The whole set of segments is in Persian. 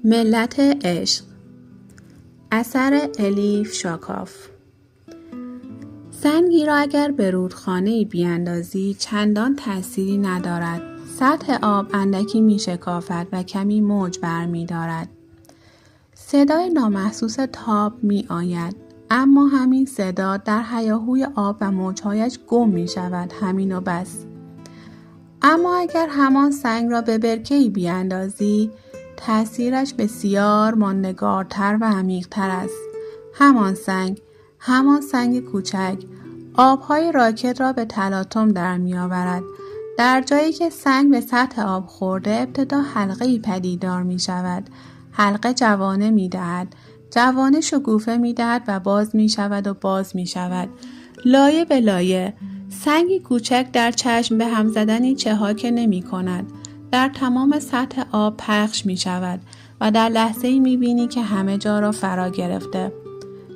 ملت عشق، اثر الیف شاکاف. سنگی را اگر به رودخانه‌ای بیاندازی چندان تأثیری ندارد. سطح آب اندکی میشکافد و کمی موج برمی‌دارد. صدای نامحسوس تاب می آید، اما همین صدا در هیاهوی آب و موجهایش گم می شود، همین و بس. اما اگر همان سنگ را به برکه‌ای بیاندازی، تأثیرش بسیار ماندگارتر و عمیق‌تر است. همان سنگ کوچک، آب‌های راکد را به تلاطم در می‌آورد. در جایی که سنگ به سطح آب خورده، ابتدا حلقه‌ای پدیدار می‌شود. حلقه جوانه می‌دهد، جوانه شکوفه می‌دهد و باز می‌شود و باز می‌شود. لایه به لایه، سنگی کوچک در چشم به هم زدنی چهاکه نمی‌کند. در تمام سطح آب پخش می‌شود و در لحظه‌ای می‌بینی که همه جا را فرا گرفته.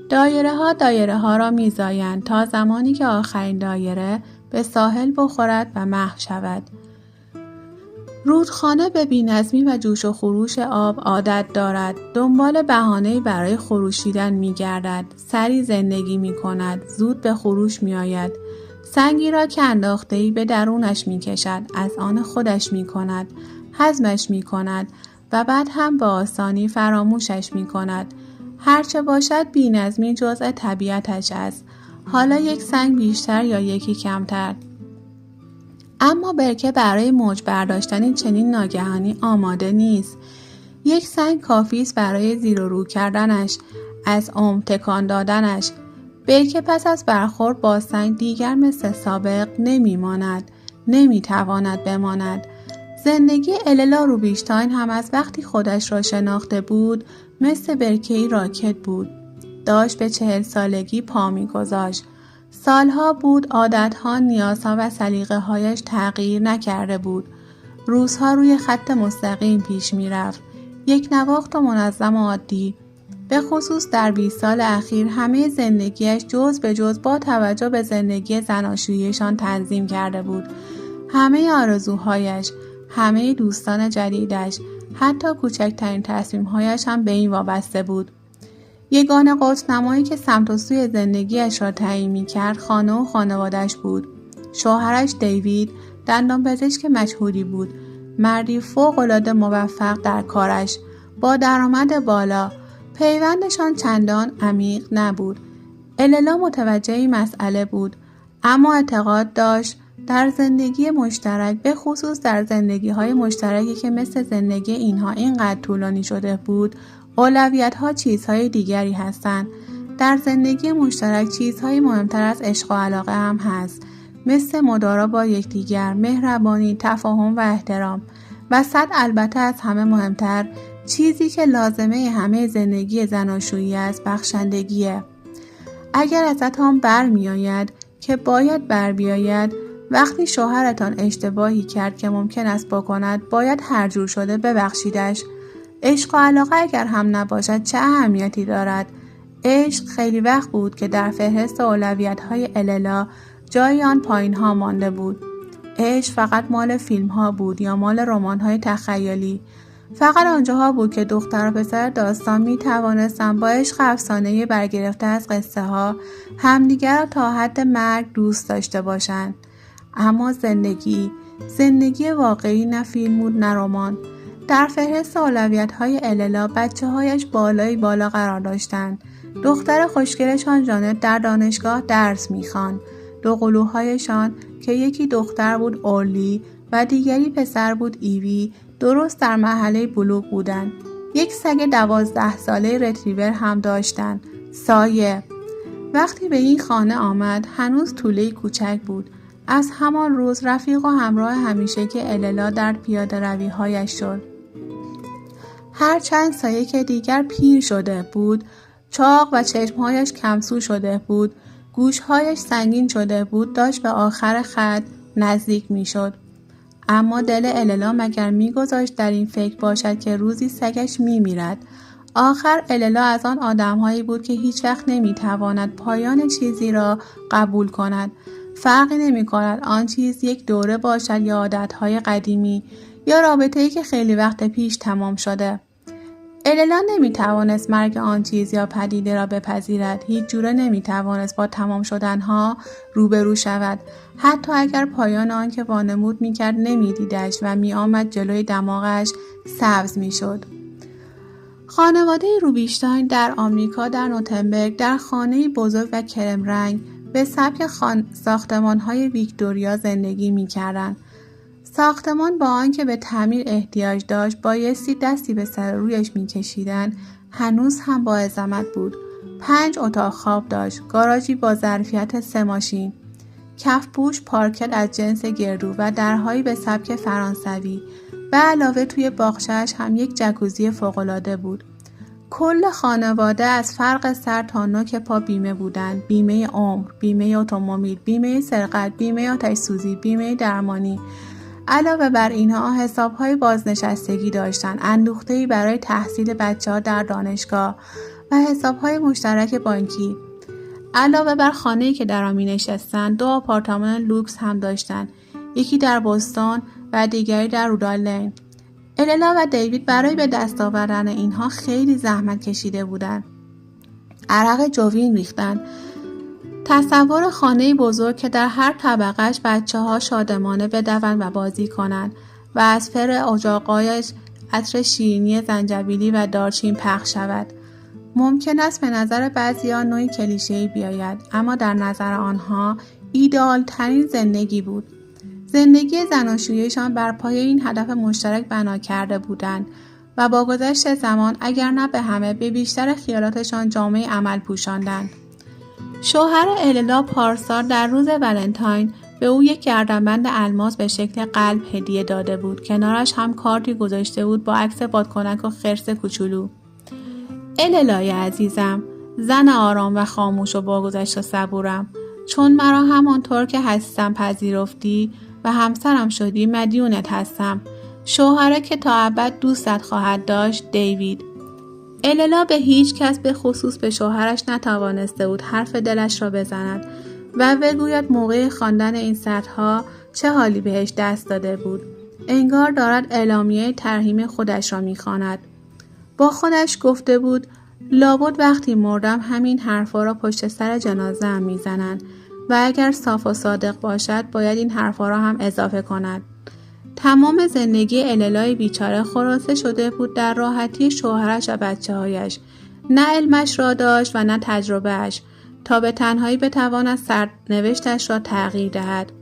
دایره ها را می‌زایند تا زمانی که آخرین دایره به ساحل بخورد و محو شود. رودخانه به بی‌نظمی و جوش و خروش آب عادت دارد. دنبال بهانه‌ای برای خروشیدن می‌گردد. سری زندگی می‌کند. زود به خروش می‌آید. سنگی را که انداخته‌ای به درونش می‌کشد. از آن خودش می‌کند. هضمش می‌کند و بعد هم به آسانی فراموشش می‌کند. هرچه باشد بی‌نظمی جزء طبیعتش است. حالا یک سنگ بیشتر یا یکی کمتر. اما برکه برای موج برداشتن چنین ناگهانی آماده نیست. یک سنگ کافی است برای زیر و رو کردنش، از عمق تکان دادنش. برکه پس از برخورد با سنگ دیگر مثل سابق نمیتواند بماند. زندگی اللا روبینشتاین هم از وقتی خودش را شناخته بود مثل برکه‌ای راکد بود. داشت به 40 سالگی پا می‌گذاشت. سالها بود عادتها، نیازها و سلیقه‌هایش تغییر نکرده بود. روزها روی خط مستقیم پیش می‌رفت. یک نواخت و منظم و عادی. به خصوص در 20 سال اخیر همه زندگیش جز به جز با توجه به زندگی زناشوییشان تنظیم کرده بود. همه آرزوهایش، همه دوستان جدیدش، حتی کوچکترین تصمیم‌هایش هم به این وابسته بود. یگانه قطب‌نمایی که سمت و سوی زندگیش را تعیین می‌کرد خانه و خانواده‌اش بود. شوهرش دیوید دندانپزشک مشهوری بود، مردی فوق‌العاده موفق در کارش، با درآمد بالا. پیوندشان چندان عمیق نبود. اللا متوجه این مسئله بود، اما اعتقاد داشت در زندگی مشترک، به خصوص در زندگی‌های مشترکی که مثل زندگی اینها اینقدر طولانی شده بود، اولویت‌ها چیزهای دیگری هستند. در زندگی مشترک چیزهای مهمتر از عشق و علاقه هم هست، مثل مدارا با یکدیگر، مهربانی، تفاهم و احترام. و البته از همه مهمتر، چیزی که لازمه همه زندگی زناشویی است، بخشندگیه. اگر ازتان برمی‌آید که باید بر بیاید، وقتی شوهرتان اشتباهی کرد که ممکن است بکند، باید هر جور شده ببخشیدش. عشق و علاقه اگر هم نباشد چه اهمیتی دارد؟ عشق خیلی وقت بود که در فهرست اولویت‌های اللا جای آن پایین‌ها مانده بود. عشق فقط مال فیلم‌ها بود یا مال رمان‌های تخیلی. فقط آنجاها بود که دختر و پسر داستان می‌توانستند با عشق افسانه‌ای برگرفته از قصه‌ها همدیگر را تا حد مرگ دوست داشته باشند. اما زندگی واقعی نه فیلم بود نه رمان. در فهرست اولویت‌های اللا بچه‌هایش بالای بالا قرار داشتند. دختر خوشگلشان جانت در دانشگاه درس می‌خواند. دو قلوهایشان که یکی دختر بود اورلی و دیگری پسر بود ایوی، درست در مرحله بلوغ بودند. یک سگ 12 ساله رتریور هم داشتند، سایه. وقتی به این خانه آمد هنوز توله‌ای کوچک بود. از همان روز رفیق و همراه همیشگی اللا در پیاده روی‌هایش شد. هرچند سایه که دیگر پیر شده بود، چاق و چشمهایش کمسو شده بود، گوشهایش سنگین شده بود، داشت به آخر خط نزدیک میشد. اما دل اللا مگر میگذاشت در این فکر باشد که روزی سگش میمیرد؟ آخر اللا از آن آدمهایی بود که هیچ وقت نمیتواند پایان چیزی را قبول کند. فرقی نمی کند آن چیز یک دوره باشد یا عادتهای قدیمی یا رابطه‌ای که خیلی وقت پیش تمام شده. اللا نمیتوانست مرگ آن چیز یا پدیده را بپذیرد. هیچ جوره نمیتوانست با تمام شدنها روبرو شود. حتی اگر پایان آن که وانمود میکرد نمیدیدش و میآمد جلوی دماغش سبز میشد. خانواده روبینشتاین در آمریکا در نوتنبرگ در خانه‌ای بزرگ و کرم رنگ به سبک ساختمان‌های ویکتوریا زندگی می‌کردند. ساختمان با آنکه به تعمیر احتیاج داشت بایستی دستی به سر رویش می‌کشیدند، هنوز هم با عظمت بود. 5 اتاق خواب داشت، گاراژی با ظرفیت 3 ماشین، کفپوش پارکت از جنس گردو و درهایی به سبک فرانسوی. به علاوه توی باغچه‌اش هم یک جکوزی فوق‌العاده بود. کل خانواده از فرق سر تا نوک پا بیمه بودند. بیمه عمر، بیمه اتومبیل، بیمه سرقت، بیمه آتش‌سوزی، بیمه درمانی. علاوه بر اینها حساب‌های بازنشستگی داشتند، اندوخته‌ای برای تحصیل بچه‌ها در دانشگاه و حساب‌های مشترک بانکی. علاوه بر خانه‌ای که در آن می‌نشستند، 2 آپارتمان لوکس هم داشتند، یکی در بوستون و دیگری در رودالین. اللا و دیوید برای به دست آوردن اینها خیلی زحمت کشیده بودند. عرق جوین ریختند. تصور خانه‌ای بزرگ که در هر طبقه‌اش بچه‌ها شادمانه بدوند و بازی کنند و از فر اجاق‌هایش عطر شیرینی زنجبیلی و دارچین پخش شود. ممکن است به نظر بعضی‌ها نوعی کلیشه‌ای بیاید، اما در نظر آنها ایدئال ترین زندگی بود. زندگی زناشوییشان بر پایه این هدف مشترک بنا کرده بودند و با گذشت زمان اگر نه به همه به بیشتر خیالاتشان جامه عمل پوشاندند. شوهر اللا پارسال در روز ولنتاین به او یک گردنبند الماس به شکل قلب هدیه داده بود. کنارش هم کارتی گذاشته بود با عکس بادکنک و خرس کوچولو. الالای عزیزم، زن آرام و خاموش و با گذشت و صبورم، چون مرا همانطور که هستم پذیرفتی و همسرم شدی مدیونت هستم. شوهره که تا ابد دوستت خواهد داشت، دیوید. اللا به هیچ کس به خصوص به شوهرش نتوانسته بود حرف دلش را بزند و بگوید موقع خواندن این سطرها چه حالی بهش دست داده بود. انگار دارد اعلامیه ترحیم خودش را می‌خواند. با خودش گفته بود لابد وقتی مردم همین حرفا را پشت سر جنازه‌ام میزنند و اگر صاف و صادق باشد باید این حرفا را هم اضافه کند. تمام زندگی الالای بیچاره خلاصه شده بود در راحتی شوهرش و بچه‌هایش. نه علمش را داشت و نه تجربهش تا به تنهایی بتواند سرنوشتش را تغییر دهد.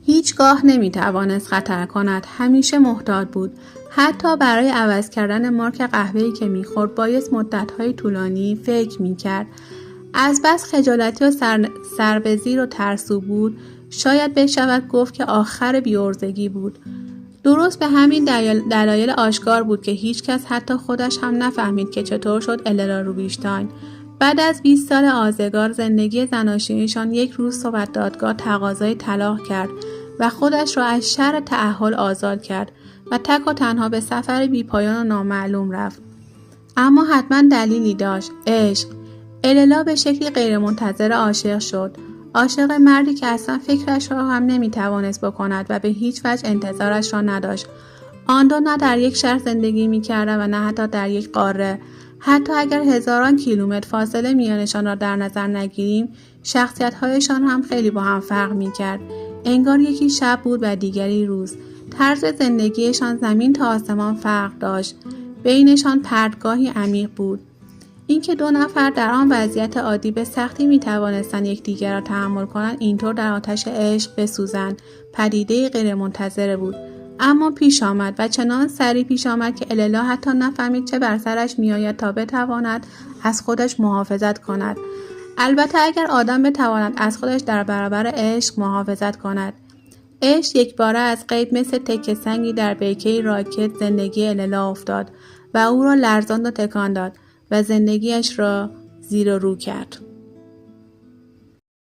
هیچگاه نمیتوانست خطر کند، همیشه محتاط بود. حتی برای عوض کردن مارک قهوه‌ای که میخورد بایست مدت‌های طولانی فکر میکرد. از بس خجالتی و سربزیر و ترسو بود، شاید بشود گفت که آخر بی‌عرضگی بود. درست به همین دلایل آشکار بود که هیچ کس حتی خودش هم نفهمید که چطور شد اللا روبینشتاین بعد از 20 سال آزگار زندگی زناشوییشان یک روز صبح دادگاه تقاضای طلاق کرد و خودش را از شر تأهل آزاد کرد و تک و تنها به سفر بی‌پایان و نامعلوم رفت. اما حتما دلیلی داشت. عشق. اللا به شکلی غیرمنتظره عاشق شد. عاشق مردی که اصلا فکرش را هم نمیتوانست بکند و به هیچ وجه انتظارش را نداشت. آن دو نه در یک شهر زندگی می‌کردند و نه حتی در یک قاره. حتی اگر هزاران کیلومتر فاصله میانشان را در نظر نگیریم، شخصیت‌هایشان هم خیلی با هم فرق می‌کرد. انگار یکی شب بود و دیگری روز. طرز زندگیشان زمین تا آسمان فرق داشت. بینشان پرتگاهی عمیق بود. اینکه 2 نفر در آن وضعیت عادی به سختی می‌توانستند یکدیگر را تحمل کنند، اینطور در آتش عشق بسوزند، پدیده غیرمنتظره بود. اما پیش آمد و چنان سریع پیش آمد که اللا حتی نفهمید چه بر سرش میآید تا بتواند از خودش محافظت کند. البته اگر آدم بتواند از خودش در برابر عشق محافظت کند. عشق یکباره از غیب مثل تکه سنگی در بیکه راکت زندگی اللا افتاد و او را لرزاند و تکان داد و زندگیش را زیر و رو کرد.